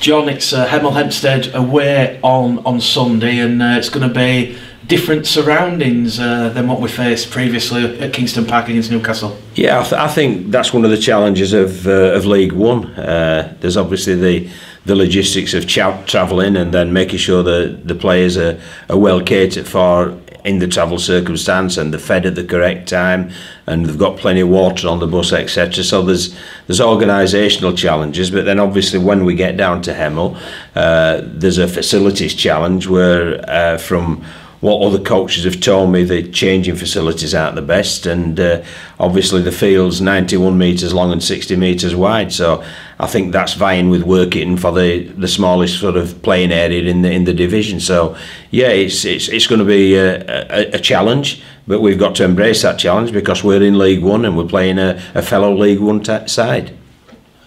John, it's Hemel Hempstead away on Sunday, and it's going to be different surroundings than what we faced previously at Kingston Park against Newcastle. Yeah, I think that's one of the challenges of League One. There's obviously the logistics of travelling and then making sure that the players are well catered for in the travel circumstance, and they're fed at the correct time, and they've got plenty of water on the bus, etc. So there's organisational challenges, but then obviously when we get down to Hemel, there's a facilities challenge where from what other coaches have told me, the changing facilities aren't the best, and obviously the field's 91 metres long and 60 metres wide, so I think that's vying with working for the smallest sort of playing area in the division. So yeah, it's going to be a challenge, but we've got to embrace that challenge because we're in League One and we're playing a fellow League One side.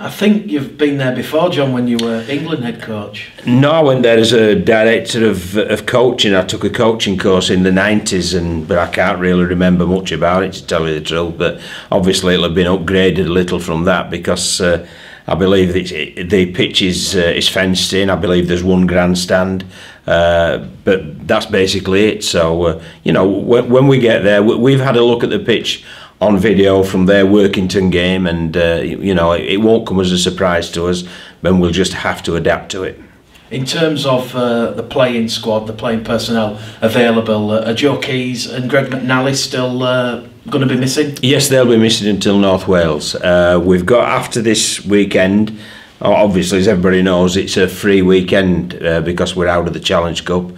I think you've been there before, John, when you were England head coach. No, I went there as a director of coaching. I took a coaching course in the 90s, but I can't really remember much about it, to tell you the truth. But obviously it'll have been upgraded a little from that because I believe the pitch is fenced in. I believe there's one grandstand, but that's basically it. So, when we get there, we've had a look at the pitch on video from their Workington game, and it won't come as a surprise to us, but we'll just have to adapt to it. In terms of the playing squad, the playing personnel available, are Joe Keys and Greg McNally still going to be missing? Yes, they'll be missing until North Wales. We've got, after this weekend, obviously as everybody knows, it's a free weekend because we're out of the Challenge Cup,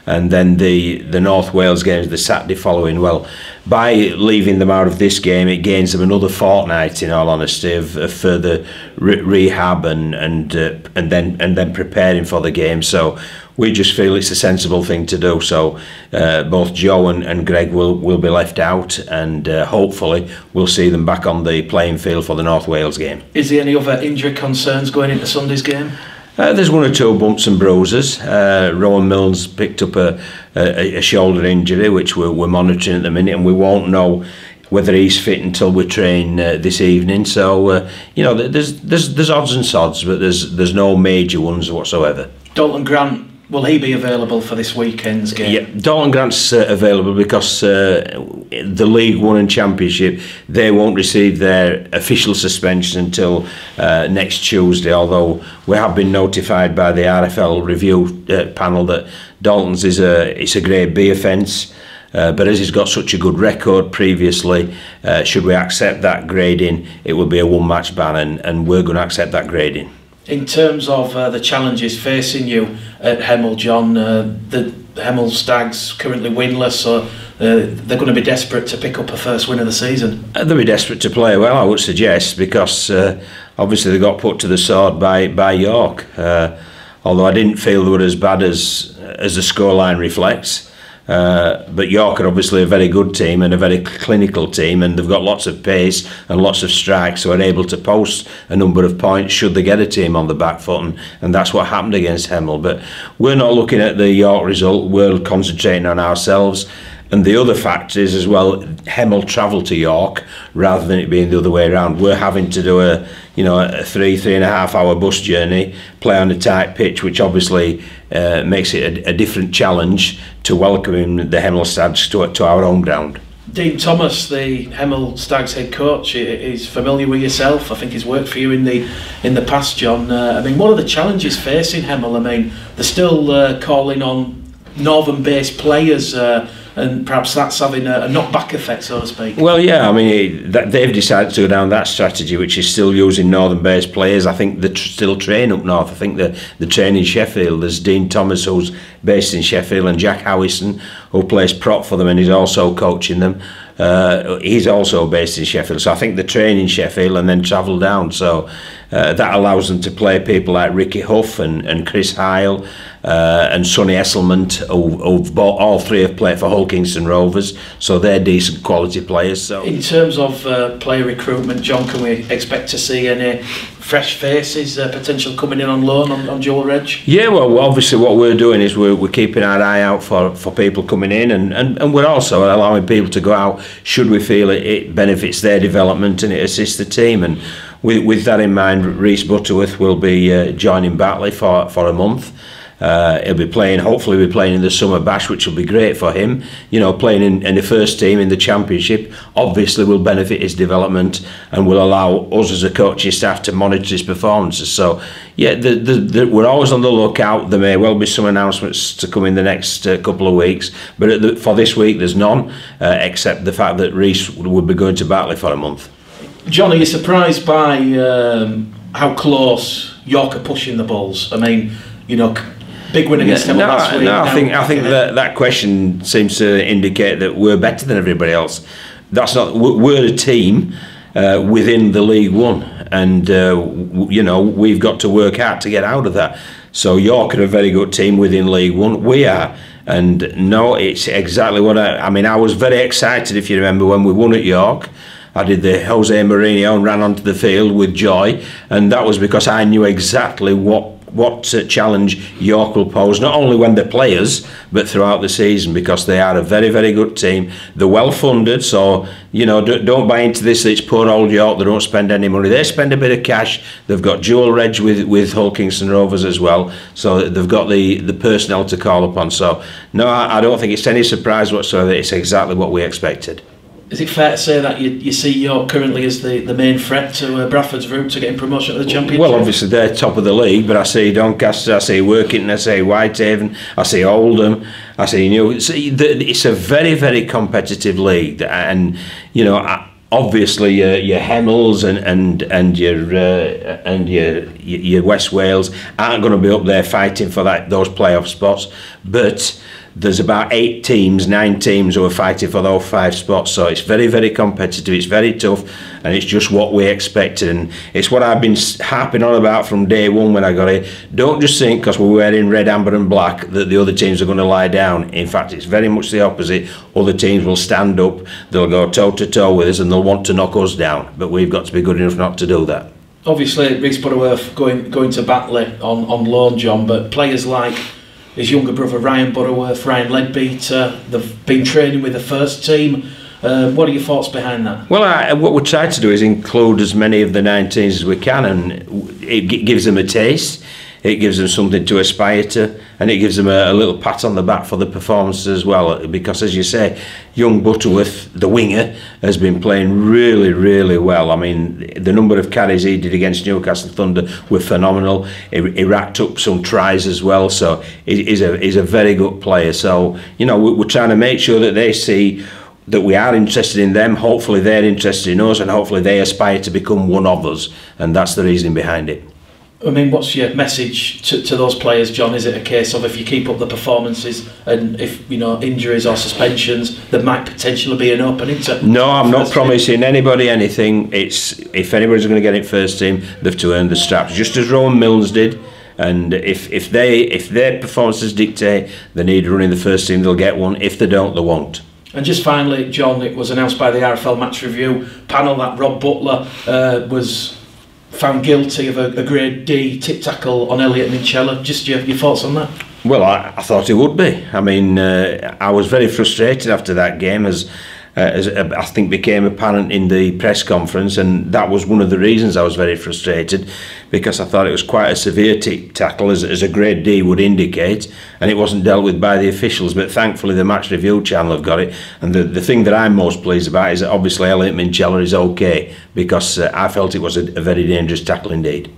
and then the North Wales game is the Saturday following. Well, by leaving them out of this game, it gains them another fortnight, in all honesty, of further rehab and then preparing for the game. So we just feel it's a sensible thing to do. So both Joe and Greg will be left out, and hopefully we'll see them back on the playing field for the North Wales game. Is there any other injury concerns going into Sunday's game? There's one or two bumps and bruises. Rowan Milnes picked up a shoulder injury, which we're monitoring at the minute, and we won't know whether he's fit until we train this evening. So there's odds and sods, but there's no major ones whatsoever. Dalton Grant, will he be available for this weekend's game? Yeah, Dalton Grant's available because the League One and Championship, they won't receive their official suspension until next Tuesday, although we have been notified by the RFL review panel that Dalton's it's a grade B offence, but as he's got such a good record previously, should we accept that grading, it will be a one-match ban, and we're going to accept that grading. In terms of the challenges facing you at Hemel, John, the Hemel Stags currently winless, so they're going to be desperate to pick up a first win of the season. They'll be desperate to play well, I would suggest, because obviously they got put to the sword by York. Although I didn't feel they were as bad as the scoreline reflects. But York are obviously a very good team and a very clinical team, and they've got lots of pace and lots of strikes, so are able to post a number of points should they get a team on the back foot, and that's what happened against Hemel. But we're not looking at the York result, we're concentrating on ourselves. And the other factor is as well, Hemel travel to York rather than it being the other way around. We're having to do a 3.5 hour bus journey, play on a tight pitch, which obviously makes it a different challenge to welcoming the Hemel Stags to our home ground. Dean Thomas, the Hemel Stags head coach, is familiar with yourself. I think he's worked for you in the past, John. what are the challenges facing Hemel? They're still calling on northern-based players, and perhaps that's having a knockback effect, so to speak. Well, yeah, they've decided to go down that strategy, which is still using northern-based players. I think they still train up north. I think they train in Sheffield. There's Dean Thomas, who's based in Sheffield, and Jack Howison, who plays prop for them and is also coaching them. He's also based in Sheffield, so I think they train in Sheffield and then travel down. So that allows them to play people like Ricky Huff and Chris Hyle and Sonny Esselman, who all three have played for Hull Kingston Rovers, so they're decent quality players. So in terms of player recruitment, John, can we expect to see any fresh faces potential coming in on loan on dual reg? Yeah, well, obviously what we're doing is we're keeping our eye out for people coming in, and we're also allowing people to go out should we feel it benefits their development and it assists the team. And with that in mind, Rhys Butterworth will be joining Batley for a month. He'll be playing, hopefully be playing in the summer bash, which will be great for him. You know, playing in the first team in the championship obviously will benefit his development and will allow us as a coaching staff to monitor his performances. So yeah, we're always on the lookout. There may well be some announcements to come in the next couple of weeks, but for this week there's none, except the fact that Rhys will be going to Batley for a month. John, are you surprised by how close York are pushing the Bulls? I mean, you know, big win against Hemel last week. No, I think that question seems to indicate that we're better than everybody else. That's not. We're a team within the League One, and you know, we've got to work hard to get out of that. So York are a very good team within League One. We are. And no, it's exactly what I mean. I was very excited, if you remember, when we won at York. I did the Jose Mourinho and ran onto the field with joy, and that was because I knew exactly what challenge York will pose, not only when they're players, but throughout the season, because they are a very, very good team. They're well funded, so you know, don't buy into this that it's poor old York, they don't spend any money. They spend a bit of cash. They've got dual reg with Hull Kingston Rovers as well, so they've got the personnel to call upon. So no, I don't think it's any surprise whatsoever. It's exactly what we expected. Is it fair to say that you see York currently as the main threat to Bradford's route to getting promotion to the Championship? Well, obviously they're top of the league, but I see Doncaster, I see Workington, I see Whitehaven, I see Oldham, I see it's a very, very competitive league, and you know, obviously your Hemels and your West Wales aren't going to be up there fighting for those playoff spots, but there's about 9 teams who are fighting for those 5 spots, so it's very, very competitive, it's very tough, and it's just what we expected, and it's what I've been harping on about from day one when I got here. Don't just think because we're wearing red, amber and black that the other teams are going to lie down. In fact, it's very much the opposite. Other teams will stand up, they'll go toe to toe with us, and they'll want to knock us down, but we've got to be good enough not to do that. Obviously Rhys Butterworth going to Batley on loan, John, but players like his younger brother Ryan Butterworth, Ryan Leadbeater, they've been training with the first team. What are your thoughts behind that? Well, what we try to do is include as many of the 19s as we can, and it gives them a taste, it gives them something to aspire to, and it gives them a little pat on the back for the performances as well, because as you say, young Butterworth, the winger, has been playing really, really well. I mean, the number of carries he did against Newcastle Thunder were phenomenal. He racked up some tries as well, so he's a very good player. So, you know, we're trying to make sure that they see that we are interested in them, hopefully they're interested in us, and hopefully they aspire to become one of us, and that's the reason behind it. I mean, what's your message to those players, John? Is it a case of if you keep up the performances and if, you know, injuries or suspensions, there might potentially be an opening to... No, I'm not promising anybody anything. It's if anybody's going to get in first team, they've to earn the straps, just as Rowan Milnes did. And if their performances dictate they need to run in the first team, they'll get one. If they don't, they won't. And just finally, John, it was announced by the RFL Match Review panel that Rob Butler was found guilty of a grade D tip tackle on Elliot Minchella. Just your thoughts on that? Well, I thought it would be. I mean, I was very frustrated after that game, as I think became apparent in the press conference, and that was one of the reasons I was very frustrated, because I thought it was quite a severe tip tackle, as a grade D would indicate, and it wasn't dealt with by the officials. But thankfully the Match Review channel have got it, and the thing that I'm most pleased about is that obviously Elliot Minchella is okay, because I felt it was a very dangerous tackle indeed.